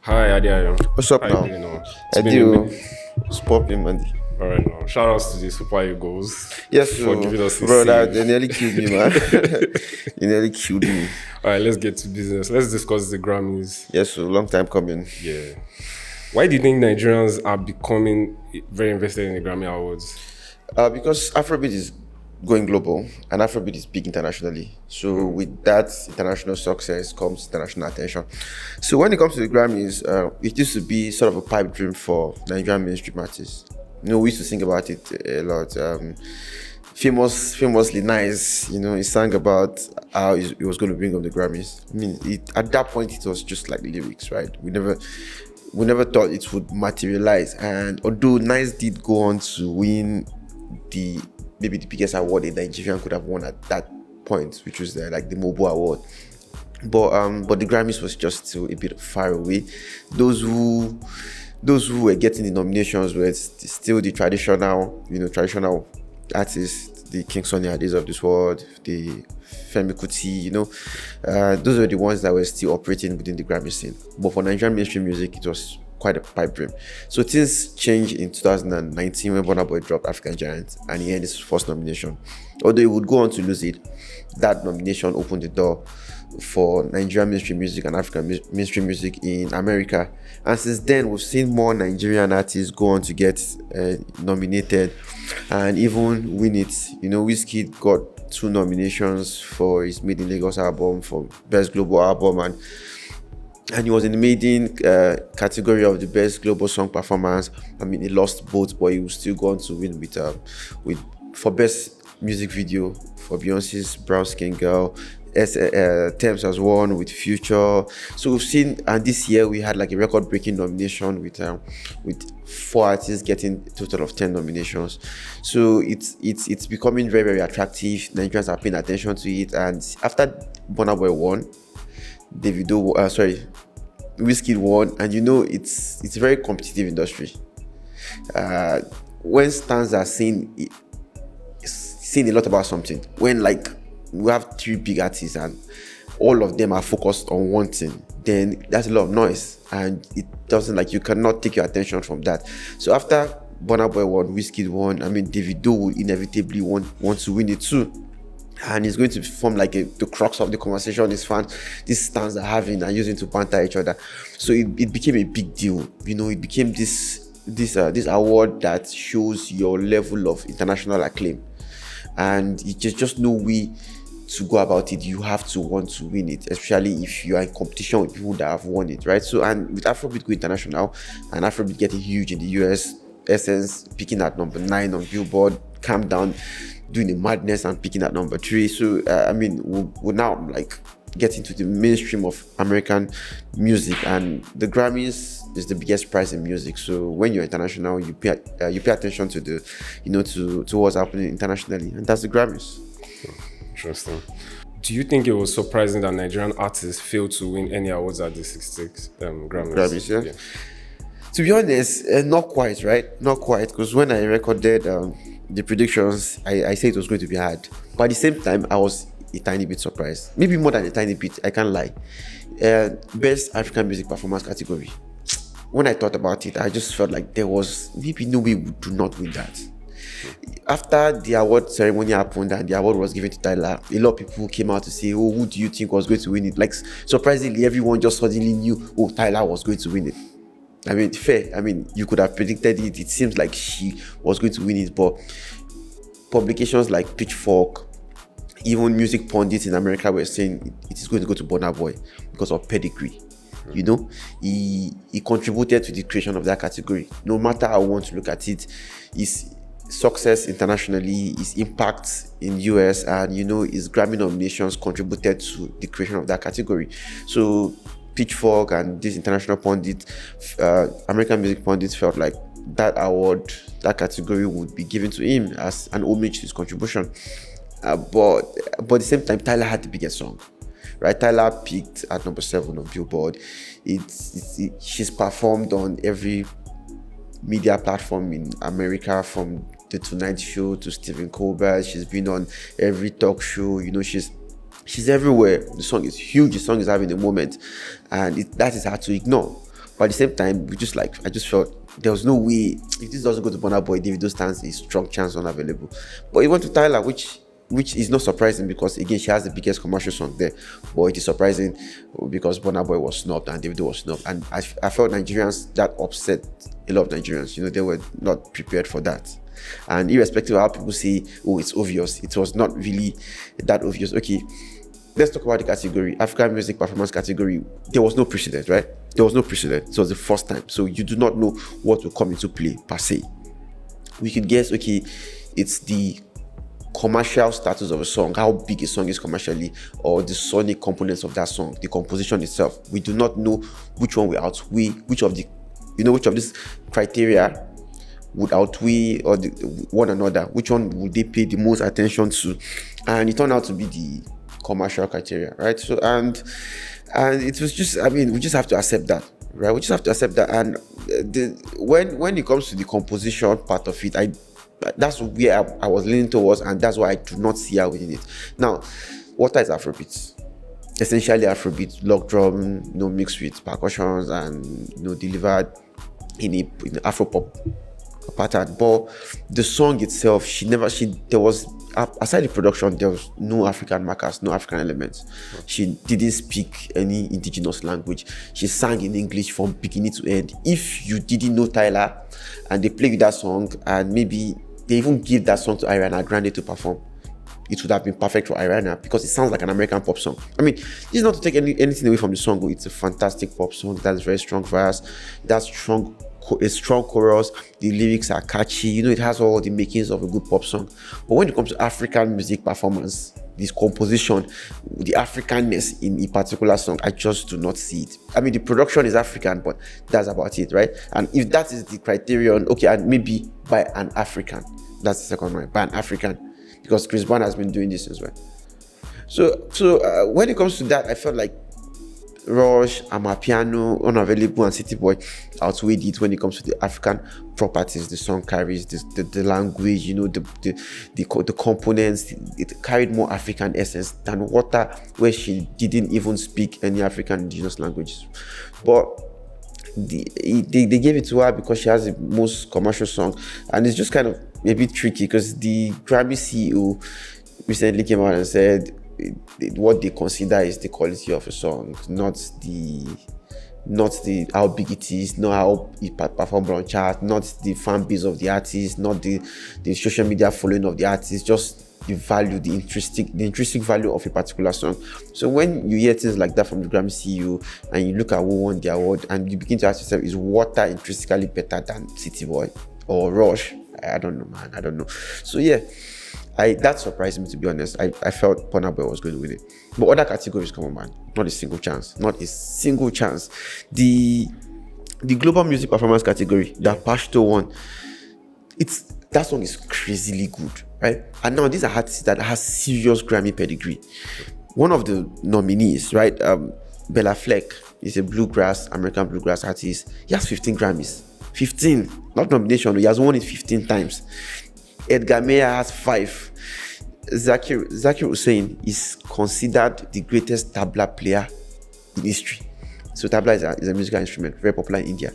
Hi, Adiayo. What's up How you now? doing now? It's I been a do. bit. What's popping, man? All right now. Shout outs to the Super Eagles Yes, for so, giving us a bro, that save. they nearly killed me, man. They nearly killed me. All right, let's get to business. Let's discuss the Grammys. Yes, so long time coming. Yeah. Why do you think Nigerians are becoming very invested in the Grammy Awards? Because Afrobeat is going global and Afrobeat is big internationally. So with that international success comes international attention. So when it comes to the Grammys, it used to be sort of a pipe dream for Nigerian mainstream artists. We used to think about it a lot. Famously nice, he sang about how he was going to bring up the Grammys. I mean, at that point, it was just like lyrics, right? We never thought it would materialize. And although Nice did go on to win the maybe the biggest award a Nigerian could have won at that point, which was the Mobile Award. But the Grammys was just still a bit far away. Those who were getting the nominations were still the traditional artists, the King Sunny Ades of this world, the Femi Kuti, those were the ones that were still operating within the Grammy scene. But for Nigerian mainstream music, it was quite a pipe dream. So things changed in 2019 when Burna Boy dropped African Giant and he had his first nomination. Although he would go on to lose it, that nomination opened the door for Nigerian mainstream music and African mainstream music in America. And since then, we've seen more Nigerian artists go on to get nominated and even win it. Wizkid got 2 nominations for his Made in Lagos album for Best Global Album, and he was in the maiden category of the Best Global Song Performance. I mean, he lost both, but he was still going to win with for Best Music Video for Beyonce's Brown Skin Girl. Thames has won with Future. So we've seen, and this year we had like a record-breaking nomination with 4 artists getting a total of 10 nominations. So it's becoming very, very attractive. Nigerians are paying attention to it, and after Burna Boy won, Wizkid won, and it's a very competitive industry. When stars are saying a lot about something, when like we have 3 big artists and all of them are focused on one thing, then that's a lot of noise, and it doesn't, like, you cannot take your attention from that. So after Burna Boy won, Wizkid won, I mean, Davido will inevitably want to win it too. And it's going to form like the crux of the conversation these stans are having and using to banter each other. So it became a big deal. It became this award that shows your level of international acclaim, and it's just no way to go about it. You have to want to win it, especially if you are in competition with people that have won it, right? So, and with Afrobeat going international and Afrobeat getting huge in the US, Essence picking at number 9 on Billboard, Calm Down doing the madness and picking at number 3. So we'll now like get into the mainstream of American music, and the Grammys is the biggest prize in music. So when you're international, you pay attention to to what's happening internationally, and that's the Grammys. Interesting. Do you think it was surprising that Nigerian artists failed to win any awards at the 66th Grammys? Grammys, yeah. To be honest, not quite, right? Not quite, because when I recorded the predictions, I said it was going to be hard. But at the same time, I was a tiny bit surprised. Maybe more than a tiny bit, I can't lie. Best African Music Performance category. When I thought about it, I just felt like there was maybe no way we do not win that. After the award ceremony happened and the award was given to Tyler, a lot of people came out to say, oh, who do you think was going to win it? Like, surprisingly, everyone just suddenly knew, oh, Tyler was going to win it. I mean, fair. I mean, you could have predicted it. It seems like she was going to win it, but publications like Pitchfork, even music pundits in America were saying it is going to go to Burna Boy because of pedigree. He contributed to the creation of that category. No matter how I want to look at it, his success internationally, his impact in US, and his Grammy nominations contributed to the creation of that category. So Pitchfork and these international pundits, American music pundits, felt like that award, that category would be given to him as an homage to his contribution. But at the same time, Tyler had the biggest song, right? Tyler peaked at number 7 on Billboard. She's performed on every media platform in America, from the Tonight Show to Stephen Colbert. She's been on every talk show. She's everywhere. The song is huge. The song is having a moment, and that is hard to ignore. But at the same time, I just felt there was no way if this doesn't go to Burna Boy, Davido stands a strong chance unavailable. But it went to Tyler, which is not surprising because again she has the biggest commercial song there. But it is surprising because Burna Boy was snubbed and Davido was snubbed, and I felt Nigerians that upset a lot of Nigerians. They were not prepared for that. And irrespective of how people say, oh, it's obvious, it was not really that obvious. Okay, let's talk about the category, African music performance category. There was no precedent, right? There was no precedent. It was the first time. So you do not know what will come into play per se. We could guess, okay, it's the commercial status of a song, how big a song is commercially, or the sonic components of that song, the composition itself. We do not know which one will outweigh, which of these criteria would outweigh one another, which one would they pay the most attention to. And it turned out to be the commercial criteria, right? So and it was just, we just have to accept that, right? We just have to accept that. And when it comes to the composition part of it, that's where I was leaning towards, and that's why I do not see her winning it. Now, what is Afrobeats? Essentially Afrobeats, log drum, mixed with percussions and delivered in an Afro-pop pattern. But the song itself, there was, aside the production, there was no African markers, no African elements. She didn't speak any indigenous language. She sang in English from beginning to end. If you didn't know Tyler and they played with that song, and maybe they even give that song to Ariana Grande to perform, it would have been perfect for Ariana because it sounds like an American pop song. This is not to take anything away from the song. It's a fantastic pop song. That's very strong verse. That's a strong chorus. The lyrics are catchy. It has all the makings of a good pop song. But when it comes to African music performance, this composition, the Africanness in a particular song, I just do not see it. The production is African, but that's about it, right? And if that is the criterion, okay, and maybe by an African, that's the second one, by an African, because Chris Brown has been doing this as well. So when it comes to that, I felt like Rush, Amapiano, Unavailable, and City Boy outweighed it when it comes to the African properties the song carries, the language, the components. It carried more African essence than Water, where she didn't even speak any African indigenous languages. But they gave it to her because she has the most commercial song, and it's just kind of a bit tricky because the Grammy CEO recently came out and said what they consider is the quality of a song, not the how big it is, not how it performed on chart, not the fan base of the artist, not the social media following of the artist, just the value, the intrinsic value of a particular song. So when you hear things like that from the Grammy CEO and you look at who won the award and you begin to ask yourself, is Water intrinsically better than City Boy or Rush? I don't know, man. I don't know. So yeah, that surprised me, to be honest. I felt Burna Boy was going to win it. But other categories, come on, man. Not a single chance. Not a single chance. The global music performance category that Pashto won, that song is crazily good, right? And now these are artists that has serious Grammy pedigree. One of the nominees, right, Bella Fleck, is a American bluegrass artist. He has 15 Grammys. 15, not nomination. He has won it 15 times. Edgar Meyer has 5. Zakir Hussain is considered the greatest tabla player in history. So tabla is a musical instrument, very popular in India.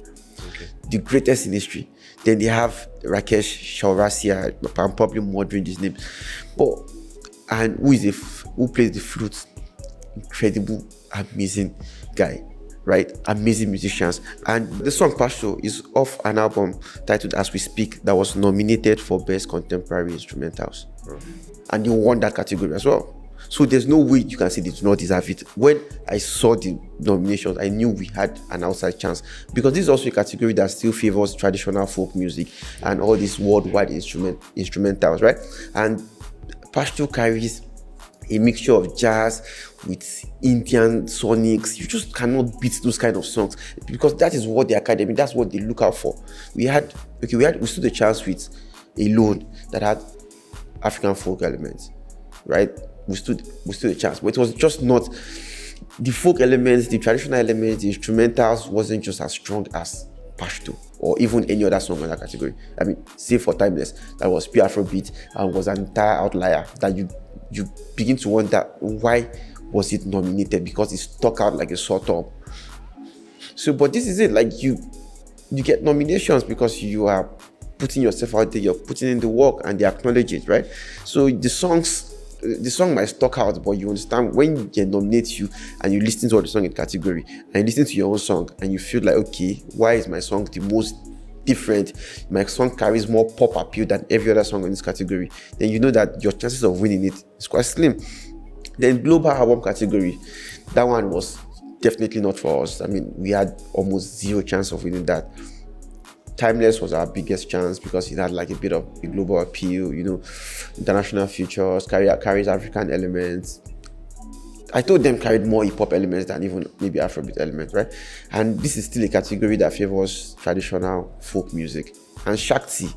Okay. The greatest in history. Then they have Rakesh Chaurasia. I'm probably murdering his name. And who plays the flute? Incredible, amazing guy. Right, amazing musicians. And the song Pasho is off an album titled As We Speak that was nominated for Best Contemporary Instrumentals. And you won that category as well. So there's no way you can say they do not deserve it. When I saw the nominations, I knew we had an outside chance, because this is also a category that still favors traditional folk music and all these worldwide instrumentals, right? And Pasho carries a mixture of jazz with Indian sonics. You just cannot beat those kind of songs, because that is what the academy, that's what they look out for. We stood a chance with Alone that had African folk elements, right? We stood a chance, but it was just not the folk elements, the traditional elements, the instrumentals wasn't just as strong as Pashto or even any other song in that category. Save for Timeless, that was pure Afrobeat and was an entire outlier that you begin to wonder why was it nominated, because it stuck out like a sore thumb. So, but this is it. Like you get nominations because you are putting yourself out there, you're putting in the work, and they acknowledge it, right? So the song might stock out, but you understand when they nominate you and you listen to all the song in category and you listen to your own song and you feel like, okay, why is my song the most different? My song carries more pop appeal than every other song in this category. Then you know that your chances of winning it is quite slim. Then global album category, that one was definitely not for us. I mean, we had almost zero chance of winning that. Timeless was our biggest chance because it had like a bit of a global appeal, international features, carries African elements. I told them carried more hip hop elements than even maybe Afrobeat elements, right? And this is still a category that favors traditional folk music. And Shakti,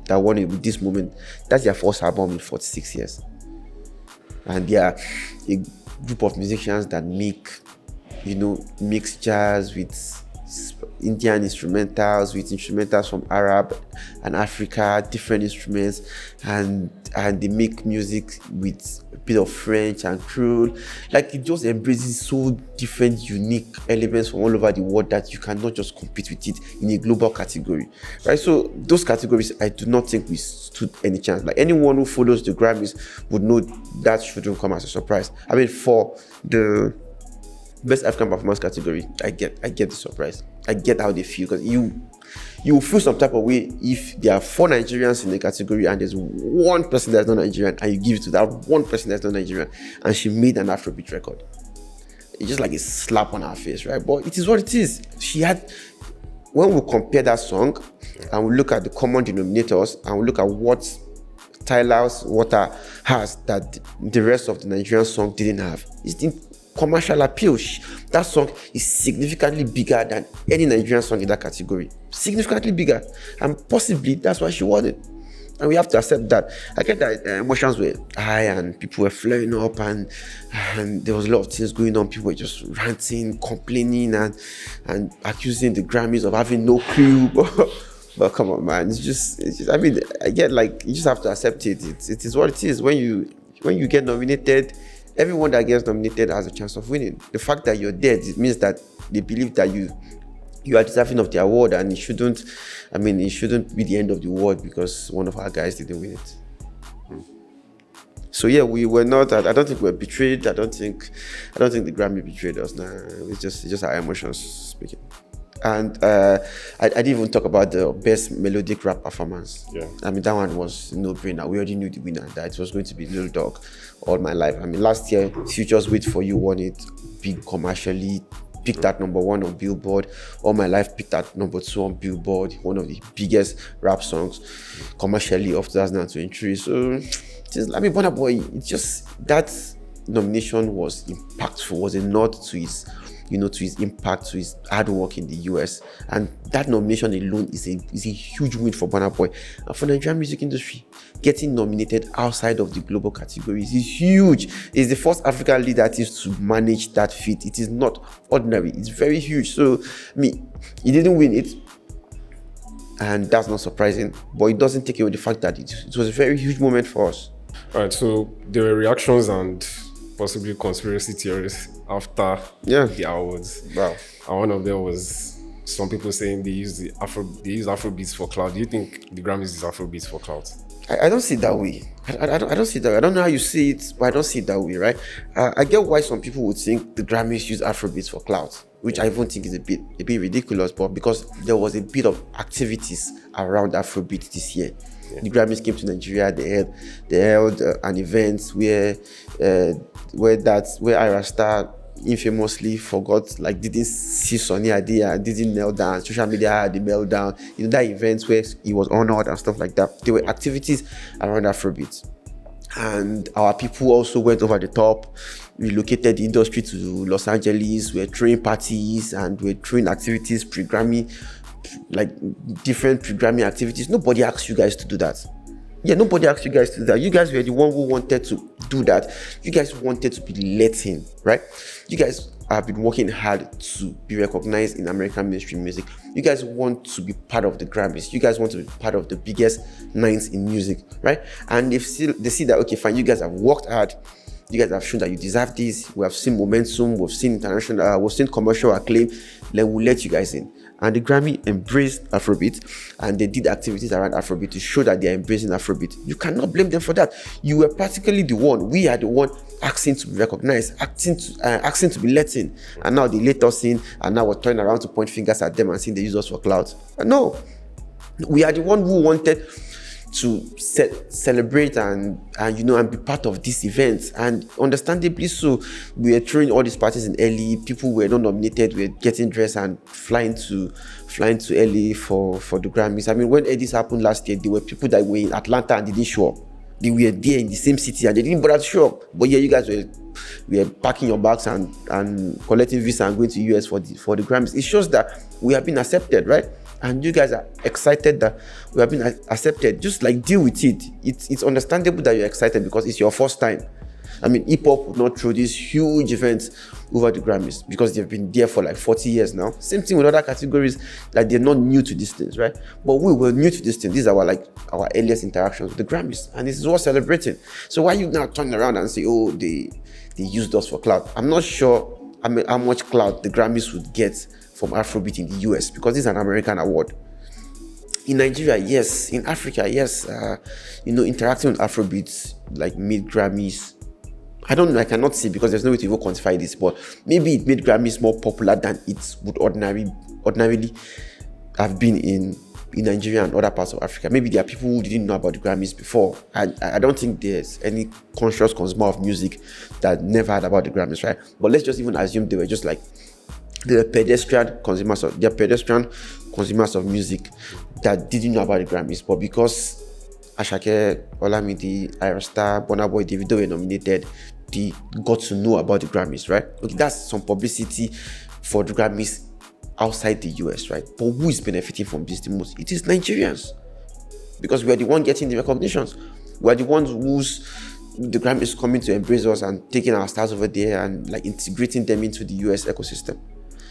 that won it with this moment, that's their first album in 46 years. And they are a group of musicians that mix jazz with Indian instrumentals, with instrumentals from Arab and Africa, different instruments, and they make music with a bit of French and Creole. Like it just embraces so different, unique elements from all over the world that you cannot just compete with it in a global category, right? So those categories, I do not think we stood any chance. Like anyone who follows the Grammys would know that shouldn't come as a surprise. I mean, for the Best African Performance category, I get the surprise. I get how they feel, because you feel some type of way if there are 4 Nigerians in the category and there's one person that's not Nigerian and you give it to that one person that's not Nigerian and she made an Afrobeat record. It's just like a slap on her face, right? But it is what it is. When we compare that song and we look at the common denominators and we look at what Tyler's Water has that the rest of the Nigerian song didn't have, it's the commercial appeal. That song is significantly bigger than any Nigerian song in that category. Significantly bigger. And possibly that's why she won it. And we have to accept that. I get that emotions were high and people were flaring up and there was a lot of things going on. People were just ranting, complaining and accusing the Grammys of having no clue. But come on, man. It's just I mean, I get like, you just have to accept it. It is what it is. When you get nominated, everyone that gets nominated has a chance of winning. The fact that you're there, it means that they believe that you are deserving of the award, and it shouldn't be the end of the world because one of our guys didn't win it. So yeah, we were not. I don't think we were betrayed. I don't think the Grammy betrayed us. Nah, it's just our emotions speaking. And I didn't even talk about the best melodic rap performance. Yeah. I mean, that one was no-brainer. We already knew the winner, that it was going to be Lil Dog all my life. I mean, last year, Future's Wait For You won it big commercially, picked at number 1 on Billboard. All My Life picked at number 2 on Billboard, one of the biggest rap songs commercially of 2023. So, Burna Boy, it's just that nomination was impactful, was a nod to his impact, to his hard work in the US. And that nomination alone is a huge win for Burna Boy and for the Nigerian music industry. Getting nominated outside of the global categories is huge. He's the first African lead artist to manage that feat. It is not ordinary. It's very huge. So, he didn't win it, and that's not surprising, but it doesn't take away the fact that it was a very huge moment for us. All right, so there were reactions and possibly conspiracy theories after the awards. Wow. And one of them was some people saying they use Afrobeats for clout. Do you think the Grammys use Afrobeats for clout? I don't see it that way. I don't see it that way. I don't know how you see it, but I don't see it that way, right? I get why some people would think the Grammys use Afrobeats for clout, which I even think is a bit ridiculous, but because there was a bit of activities around Afrobeat this year. Yeah. The Grammys came to Nigeria. They held an event where Ira Star infamously didn't see Sonny Ade and didn't kneel down. Social media had the meltdown. That event where he was honored and stuff like that. There were activities around Afrobeat. And our people also went over the top, relocated the industry to Los Angeles. We're throwing parties and we're throwing activities, pre-Grammy, like different pre-Grammy activities. Nobody asked you guys to do that. Yeah, nobody asked you guys to do that. You guys were the one who wanted to do that. You guys wanted to be let in, right? You guys have been working hard to be recognized in American mainstream music. You guys want to be part of the Grammys. You guys want to be part of the biggest nights in music, right? And they see that, okay, fine, you guys have worked hard You guys have shown that you deserve this. We have seen momentum. We've seen international. We've seen commercial acclaim. Then we'll let you guys in. And the Grammy embraced Afrobeat, and they did activities around Afrobeat to show that they are embracing Afrobeat. You cannot blame them for that. You were practically the one. We are the one asking to be recognized, asking to be let in. And now they let us in, and now we're turning around to point fingers at them and saying they use us for clout. No, we are the one who wanted to celebrate and be part of this event, and understandably so. We were throwing all these parties in LA. People were not nominated, we were getting dressed and flying to LA for the Grammys. I mean, when this happened last year, there were people that were in Atlanta and they didn't show up. They were there in the same city and they didn't bother to show up. But yeah, you guys were packing your bags and collecting visa and going to US for the Grammys. It shows that we have been accepted, right? And you guys are excited that we have been accepted. Just like deal with it. It's understandable that you're excited because it's your first time. I mean, hip hop would not throw these huge events over the Grammys because they've been there for like 40 years now. Same thing with other categories, that they're not new to these things, right? But we were new to this thing. These are our earliest interactions with the Grammys, and this is worth celebrating. So why you now turn around and say, oh, they used us for clout? I'm not sure how much clout the Grammys would get from Afrobeat in the US, because this is an American award. In Nigeria, yes. In Africa, yes. Interacting with Afrobeats, like mid Grammys, I don't know, I cannot say because there's no way to even quantify this, but maybe it made Grammys more popular than it would ordinarily have been in Nigeria and other parts of Africa. Maybe there are people who didn't know about the Grammys before. I don't think there's any conscious consumer of music that never heard about the Grammys, right? But let's just even assume they were just like the pedestrian consumers of music that didn't know about the Grammys. But because Ashake, Olamide, Ayra, Burna Boy, Davido were nominated, they got to know about the Grammys, right? Okay, that's some publicity for the Grammys outside the US, right? But who is benefiting from this the most? It is Nigerians, because we are the one getting the recognitions. We are the ones the Grammys coming to embrace us and taking our stars over there and like integrating them into the US ecosystem.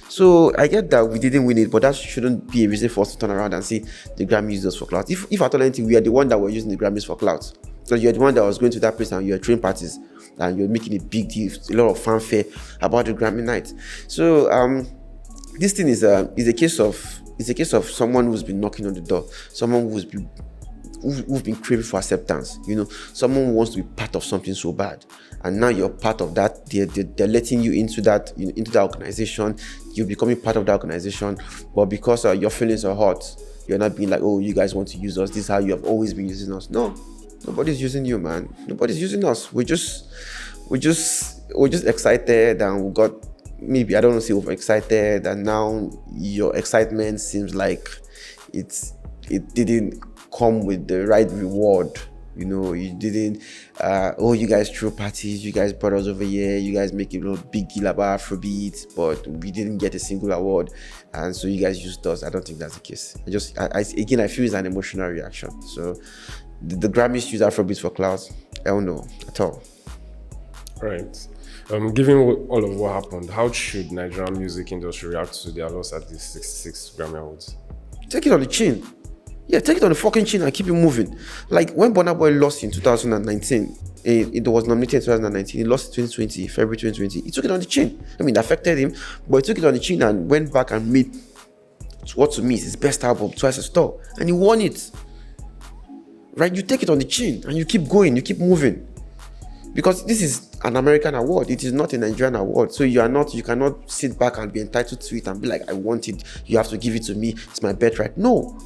So I get that we didn't win it, but that shouldn't be a reason for us to turn around and say the Grammys used us for clout. If at all anything, we are the one that were using the Grammys for clout. So you're the one that was going to that place and you're throwing parties and you're making a big deal, a lot of fanfare about the Grammy night. So this thing is a case of someone who's been knocking on the door, someone who've been craving for acceptance. Someone who wants to be part of something so bad, and now you're part of that. They're letting you into that organization. You're becoming part of that organization, but because your feelings are hot, you're not being like, oh, you guys want to use us. This is how you have always been using us. No, nobody's using you, man. Nobody's using us. We're just excited, and we got, maybe I don't want to say overexcited, and now your excitement seems like it didn't come with the right reward. You didn't, you guys threw parties, you guys brought us over here, you guys make a big deal about Afrobeats, but we didn't get a single award, and so you guys used us. I don't think that's the case. I feel it's an emotional reaction. So the Grammys use Afrobeats for clout? I don't know at all. Right. Given all of what happened, how should Nigerian music industry react to their loss at the 66th Grammy Awards? Take it on the chin. Yeah, take it on the fucking chin and keep it moving. Like when Burna Boy lost in 2019, it was nominated in 2019, he lost in 2020, February 2020. He took it on the chin. I mean, it affected him, but he took it on the chin and went back and made what to me is his best album, Twice as Tall, and he won it. Right? You take it on the chin and you keep going, you keep moving. Because this is an American award, it is not a Nigerian award. So you cannot sit back and be entitled to it and be like, I want it, you have to give it to me, it's my birthright. No.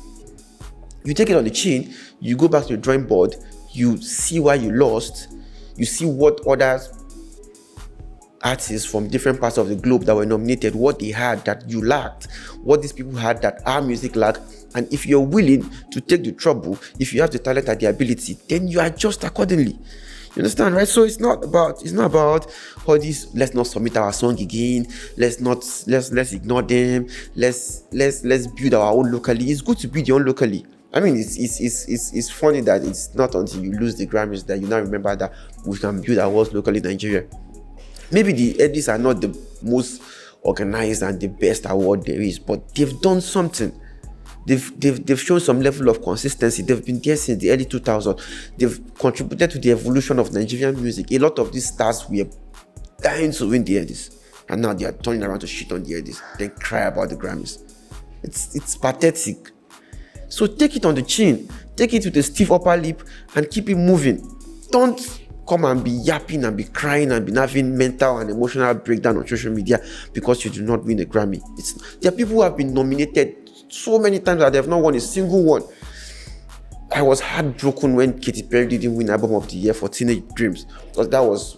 You take it on the chin, you go back to the drawing board, you see why you lost, you see what other artists from different parts of the globe that were nominated, what they had that you lacked, what these people had that our music lacked. And if you're willing to take the trouble, if you have the talent and the ability, then you adjust accordingly. You understand, right? So it's not about all this, let's not submit our song again, let's ignore them, let's build our own locally. It's good to build your own locally. I mean, it's funny that it's not until you lose the Grammys that you now remember that we can build our awards locally in Nigeria. Maybe the Eddies are not the most organized and the best award there is, but they've done something. They've shown some level of consistency. They've been there since the early 2000s. They've contributed to the evolution of Nigerian music. A lot of these stars were dying to win the Eddies, and now they are turning around to shit on the Eddies, then cry about the Grammys. It's pathetic. So take it on the chin, take it with a stiff upper lip, and keep it moving. Don't come and be yapping and be crying and be having mental and emotional breakdown on social media because you do not win a Grammy. There are people who have been nominated so many times that they have not won a single one. I was heartbroken when Katy Perry didn't win Album of the Year for Teenage Dreams, because that was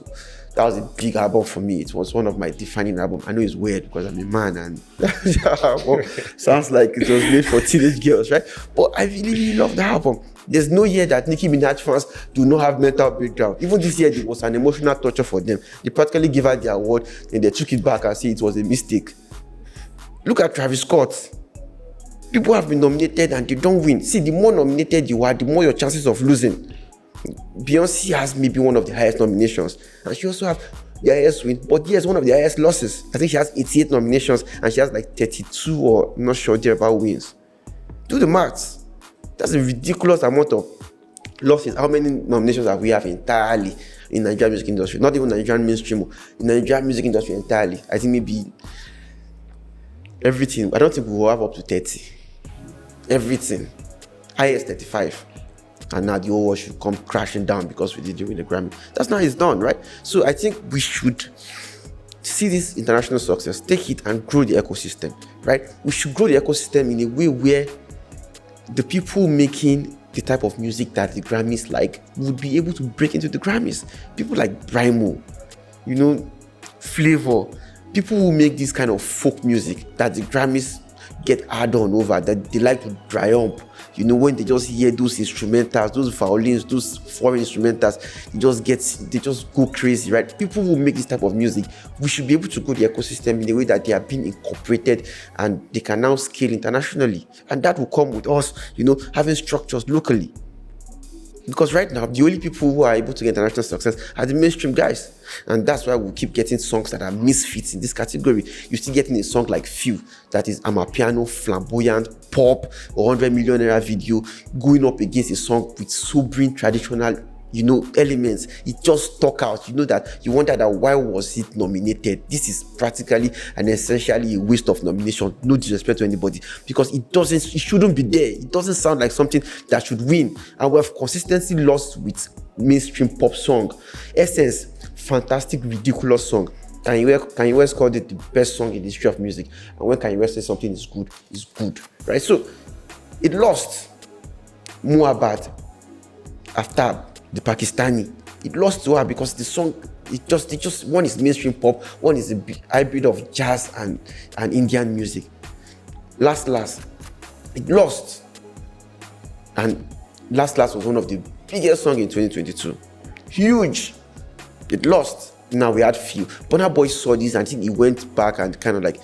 a big album for me. It was one of my defining albums. I know it's weird because I'm a man and that album sounds like it was made for teenage girls, right? But I really love the album. There's no year that Nicki Minaj fans do not have mental breakdown. Even this year, it was an emotional torture for them. They practically gave her the award and they took it back and said it was a mistake. Look at Travis Scott. People have been nominated and they don't win. See, the more nominated you are, the more your chances of losing. Beyonce has maybe one of the highest nominations, and she also has the highest win, but yes, one of the highest losses. I think she has 88 nominations and she has like 32 or I'm not sure thereabout wins. Do the maths. That's a ridiculous amount of losses. How many nominations have we have entirely in Nigerian music industry? Not even Nigerian mainstream, in Nigerian music industry entirely. I think maybe everything. I don't think we will have up to 30. Everything. Highest 35. And now the whole world should come crashing down because we didn't win the Grammy. That's not how it's done, right? So I think we should see this international success, take it and grow the ecosystem, right? We should grow the ecosystem in a way where the people making the type of music that the Grammys like would be able to break into the Grammys. People like Brimo, Flavor, people who make this kind of folk music that the Grammys get hard on over, that they like to triumph. When they just hear those instrumentals, those violins, those foreign instrumentals, they just go crazy, right? People who make this type of music, we should be able to grow the ecosystem in a way that they are being incorporated and they can now scale internationally. And that will come with us, having structures locally. Because right now, the only people who are able to get international success are the mainstream guys. And that's why we keep getting songs that are misfits in this category. You're still getting a song like Few, that is Amapiano, flamboyant, pop, 100 million naira video, going up against a song with sobering traditional elements. It just stuck out. That you wonder that why was it nominated? This is practically and essentially a waste of nomination. No disrespect to anybody, because it shouldn't be there. It doesn't sound like something that should win. And we have consistently lost with mainstream pop song. Essence, fantastic, ridiculous song. Kanye West called it the best song in the history of music. And when Kanye West says something is good, it's good, right? So it lost. Muhammad, Aftab, the Pakistani, it lost to her because the song, it just one is mainstream pop, one is a hybrid of jazz and Indian music. Last, it lost. And Last was one of the biggest songs in 2022. Huge. It lost. Now we had Few. Burna Boy saw this and I think he went back and kind of like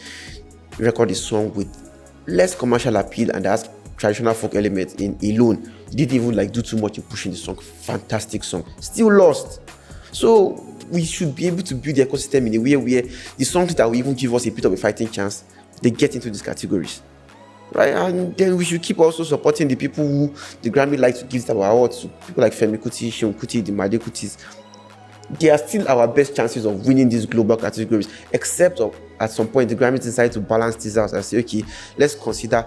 recorded a song with less commercial appeal and has traditional folk elements in alone. He didn't even do too much in pushing the song. Fantastic song. Still lost. So we should be able to build the ecosystem in a way where the songs that will even give us a bit of a fighting chance, they get into these categories. Right? And then we should keep also supporting the people who the Grammy like to give our awards to. People like Femi Kuti, Seun Kuti, the Made Kutis. They are still our best chances of winning these global categories, except at some point the Grammys decide to balance this out and say, okay, let's consider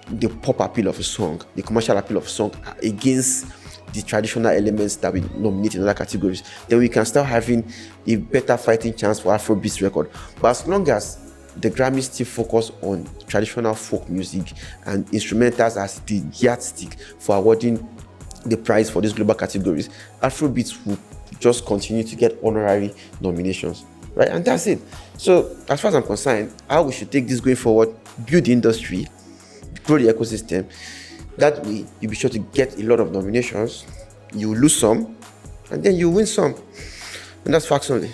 the pop appeal of a song, the commercial appeal of a song against the traditional elements that we nominate in other categories. Then we can start having a better fighting chance for Afrobeats record. But as long as the Grammys still focus on traditional folk music and instrumentals as the yardstick for awarding the prize for these global categories, Afrobeats will just continue to get honorary nominations, right? And that's it. So as far as I'm concerned, how we should take this going forward, build the industry, grow the ecosystem. That way, you'll be sure to get a lot of nominations, you lose some, and then you win some. And that's facts only.